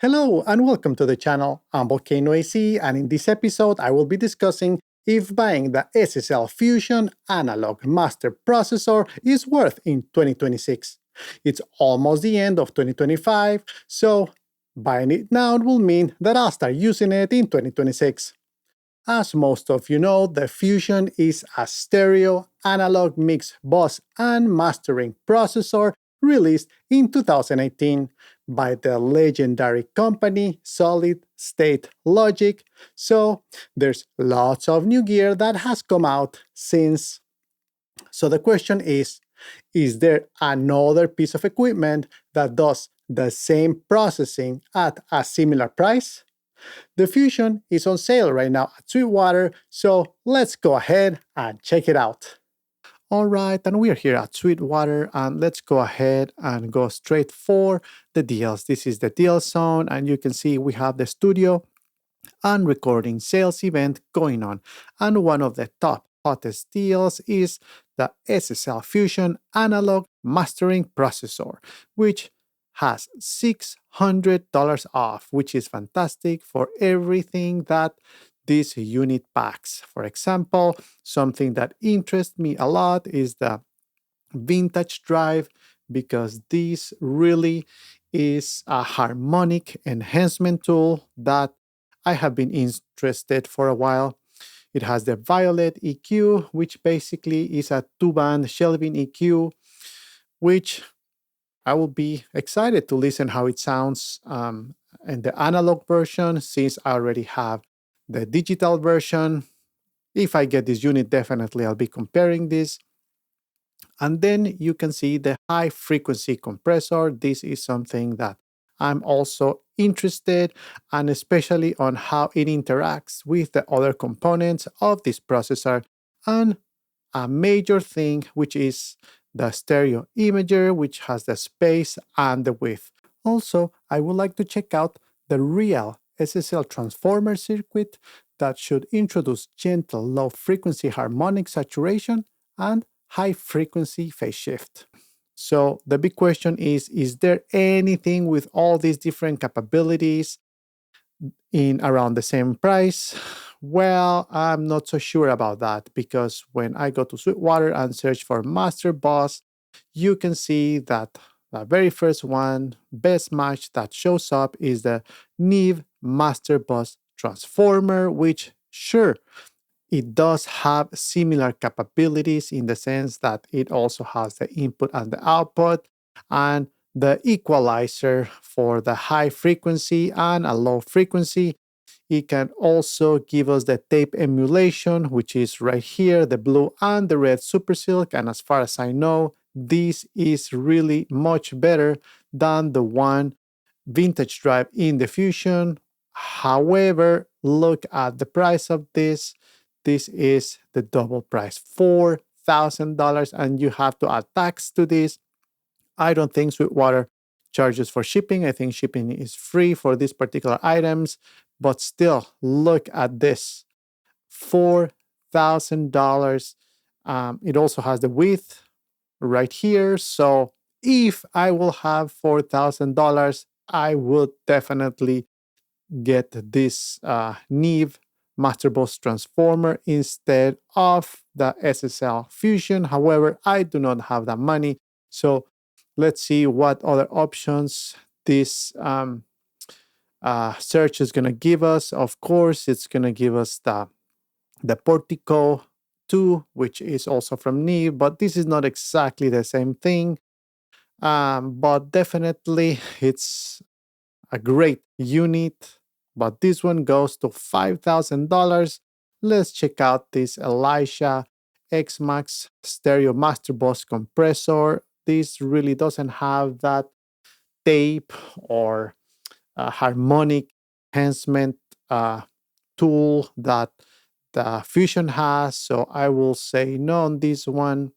Hello and welcome to the channel. I'm Volcano-AC, and in this episode I will be discussing if buying the SSL Fusion analog master processor is worth in 2026. It's almost the end of 2025, so buying it now will mean that I'll start using it in 2026. As most of you know, the Fusion is a stereo, analog mix bus and mastering processor released in 2018 by the legendary company Solid State Logic, so there's lots of new gear that has come out since. So the question is there another piece of equipment that does the same processing at a similar price? The Fusion is on sale right now at Sweetwater, so let's go ahead and check it out. Alright, and we are here at Sweetwater, and let's go ahead and go straight for the deals. This is the deal zone, and you can see we have the studio and recording sales event going on. And one of the top hottest deals is the SSL Fusion analog mastering processor, which has $600 off, which is fantastic for everything that this unit packs. For example, something that interests me a lot is the vintage drive, because this really is a harmonic enhancement tool that I have been interested for a while. It has the violet EQ, which basically is a two-band shelving EQ, which I will be excited to listen how it sounds in the analog version, since I already have the digital version. If I get this unit, definitely I'll be comparing this. And then you can see the high frequency compressor. This is something that I'm also interested, and especially on how it interacts with the other components of this processor. And a major thing, which is the stereo imager, which has the space and the width. Also, I would like to check out the real SSL transformer circuit that should introduce gentle low frequency harmonic saturation and high frequency phase shift. So the big question is there anything with all these different capabilities in around the same price? Well, I'm not so sure about that, because when I go to Sweetwater and search for Master Boss, you can see that the very first one, best match that shows up is the Neve Master Boss Transformer, which sure, it does have similar capabilities in the sense that it also has the input and the output, and the equalizer for the high frequency and a low frequency. It can also give us the tape emulation, which is right here, the blue and the red Super Silk. And as far as I know, this is really much better than the one vintage drive in the Fusion. However, look at the price of this. This is the double price, $4,000, and you have to add tax to this. I don't think Sweetwater charges for shipping. I think shipping is free for these particular items, but still, look at this, $4,000. It also has the width right here. So if I will have $4,000, I would definitely get this Neve Masterboss Transformer instead of the SSL Fusion. However, I do not have that money. So let's see what other options this search is going to give us. Of course, it's going to give us the Portico 2, which is also from Neve, but this is not exactly the same thing. But definitely it's a great unit. But this one goes to $5,000. Let's check out this Elisha X-Max Stereo Master Boss compressor. This really doesn't have that tape or harmonic enhancement tool that the Fusion has, so I will say no on this one.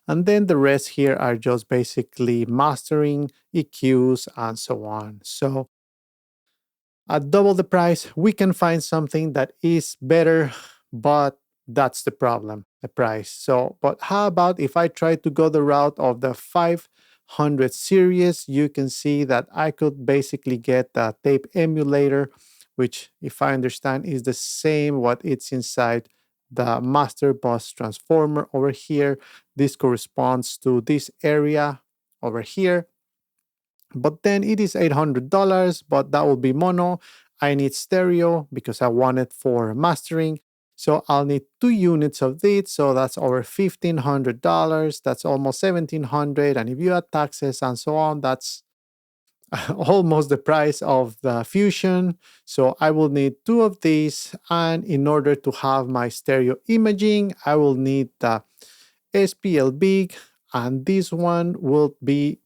And then the rest here are just basically mastering, EQs, and so on. So at double the price, we can find something that is better, but that's the problem, the price. So, but how about if I try to go the route of the 500 series, you can see that I could basically get the tape emulator, which, if I understand, is the same what it's inside the master bus transformer over here. This corresponds to this area over here. But then it is $800, but that will be mono. I need stereo because I want it for mastering. So I'll need 2 units of this. So that's over $1,500. That's almost $1,700. And if you add taxes and so on, that's almost the price of the Fusion. So I will need 2 of these. And in order to have my stereo imaging, I will need the SPL Big. And this one will be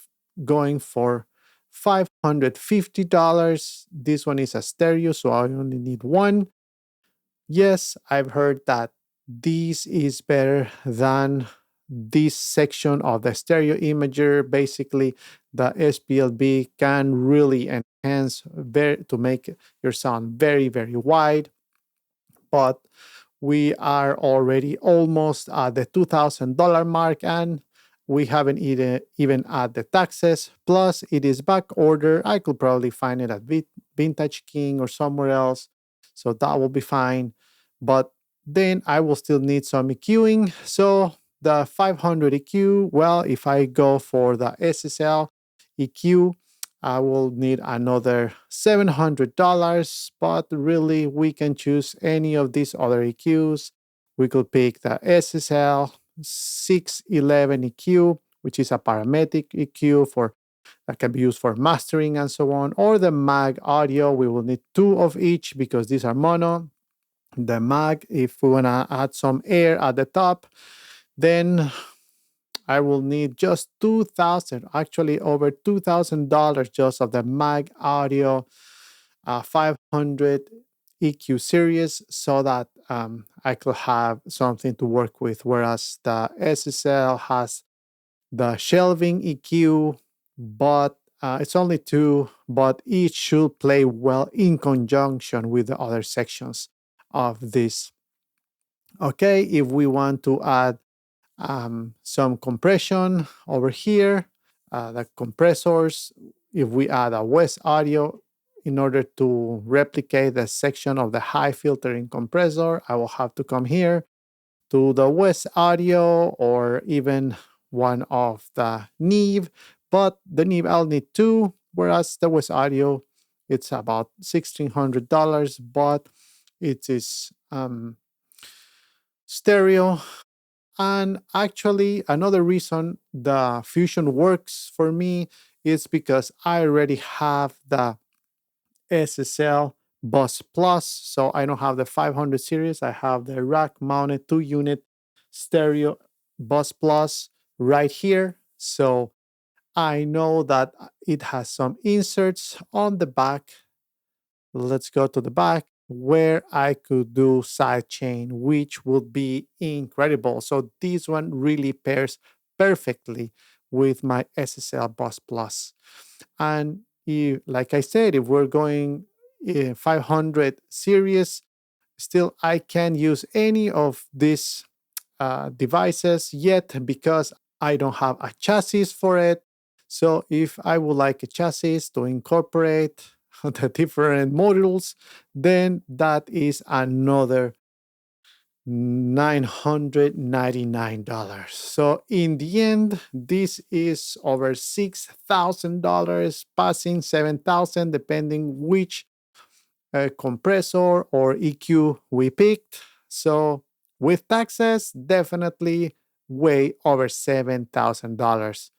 going for $550. This one is a stereo, so I only need one. Yes, I've heard that this is better than this section of the stereo imager. Basically, the SPLB can really enhance to make your sound very, very wide. But we are already almost at the $2,000 mark, and we haven't even add the taxes. Plus, it is back order. I could probably find it at Vintage King or somewhere else, so that will be fine. But then I will still need some EQing. So the 500 EQ, well, if I go for the SSL EQ, I will need another $700, but really we can choose any of these other EQs. We could pick the SSL 611 EQ, which is a parametric EQ that can be used for mastering and so on, or the mag audio. We will need 2 of each because these are mono. The mag, if we want to add some air at the top, then I will need just actually over $2,000 just of the mag audio 500 EQ series, so that I could have something to work with. Whereas the SSL has the shelving EQ, but it's only 2, but each should play well in conjunction with the other sections of this. Okay, if we want to add some compression over here, the compressors, if we add a West audio in order to replicate the section of the high filtering compressor, I will have to come here to the West audio or even one of the Neve, but the Neve I'll need 2, whereas the West audio, it's about $1,600, but it is stereo. And actually, another reason the Fusion works for me is because I already have the SSL Bus Plus. So I don't have the 500 series. I have the rack mounted 2-unit stereo Bus Plus right here. So I know that it has some inserts on the back. Let's go to the back where I could do sidechain, which would be incredible. So this one really pairs perfectly with my SSL Bus Plus. And like I said, if we're going 500 series, still I can use any of these devices yet because I don't have a chassis for it. So if I would like a chassis to incorporate the different modules, then that is another $999. So in the end, this is over $6,000, passing $7,000, depending which compressor or EQ we picked. So with taxes, definitely way over $7,000.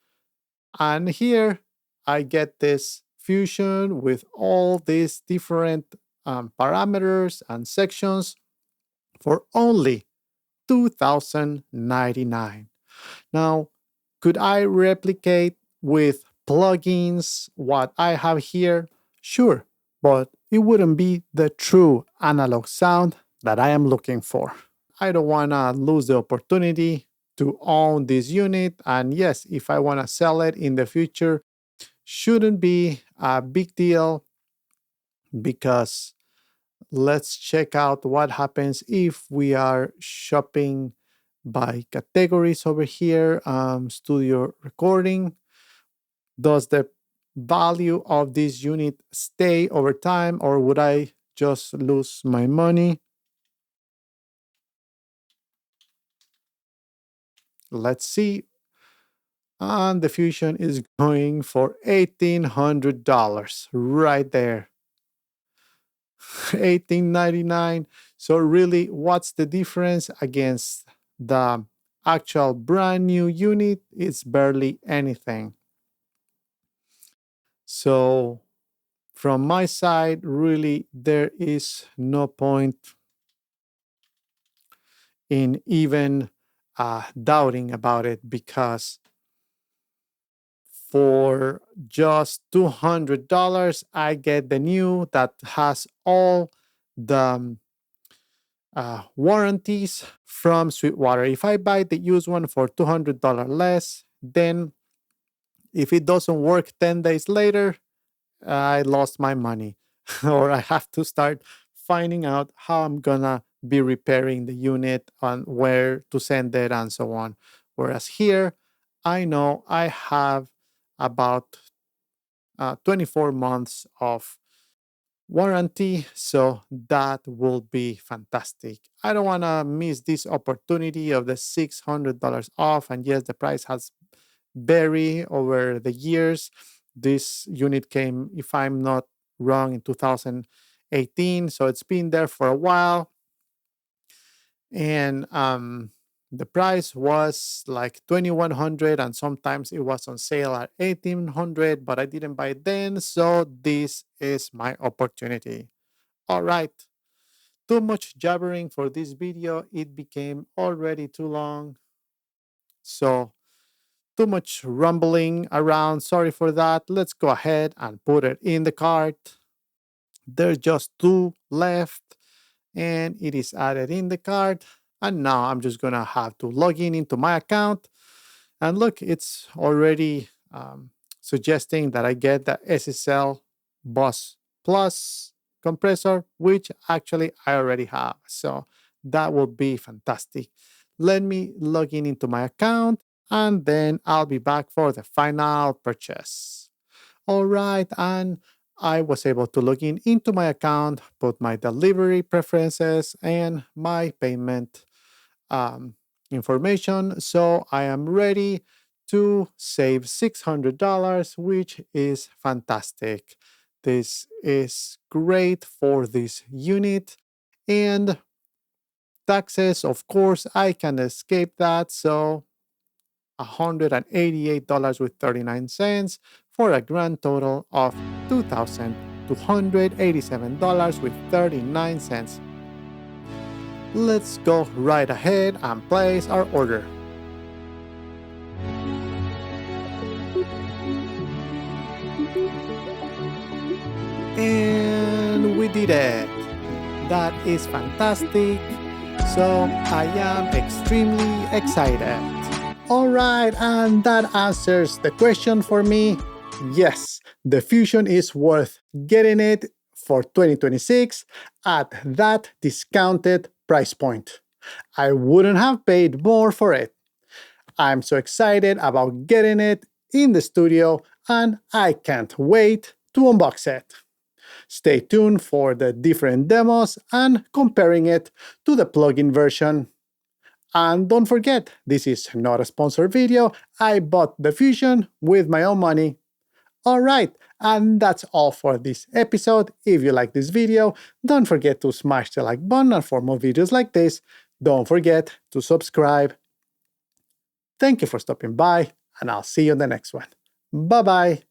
And here I get this Fusion with all these different parameters and sections for only $2,099. Now, could I replicate with plugins what I have here? Sure, but it wouldn't be the true analog sound that I am looking for. I don't want to lose the opportunity to own this unit. And yes, if I want to sell it in the future, shouldn't be a big deal, because let's check out what happens if we are shopping by categories over here. Studio recording. Does the value of this unit stay over time, or would I just lose my money? Let's see. And the Fusion is going for $1,800 right there. 1899. So really, what's the difference against the actual brand new unit? It's barely anything. So from my side, really, there is no point in even doubting about it, because for just $200, I get the new that has all the warranties from Sweetwater. If I buy the used one for $200 less, then if it doesn't work 10 days later, I lost my money, or I have to start finding out how I'm gonna be repairing the unit and where to send it and so on. Whereas here, I know I have about 24 months of warranty, so that will be fantastic. I don't want to miss this opportunity of the $600 off. And yes, the price has varied over the years. This unit came, if I'm not wrong, in 2018, so it's been there for a while. And the price was like 2,100, and sometimes it was on sale at 1,800, but I didn't buy it then, so this is my opportunity. All right, too much jabbering for this video. It became already too long, so too much rumbling around. Sorry for that. Let's go ahead and put it in the cart. There's just two left, and it is added in the cart. And now I'm just gonna have to log in into my account. And look, it's already suggesting that I get the SSL Bus Plus compressor, which actually I already have. So that will be fantastic. Let me log in into my account, and then I'll be back for the final purchase. All right, and I was able to log in into my account, put my delivery preferences and my payment um, information. So I am ready to save $600, which is fantastic. This is great for this unit. And taxes, of course, I can escape that. So $188 with 39 cents for a grand total of $2,287 with 39 cents. Let's go right ahead and place our order. And we did it. That is fantastic. So I am extremely excited. All right, and that answers the question for me. Yes, the Fusion is worth getting it for 2026 at that discounted price point. I wouldn't have paid more for it. I'm so excited about getting it in the studio, and I can't wait to unbox it. Stay tuned for the different demos and comparing it to the plugin version. And don't forget, this is not a sponsored video. I bought the Fusion with my own money. Alright, and that's all for this episode. If you like this video, don't forget to smash the like button, and for more videos like this, don't forget to subscribe. Thank you for stopping by, and I'll see you in the next one. Bye bye!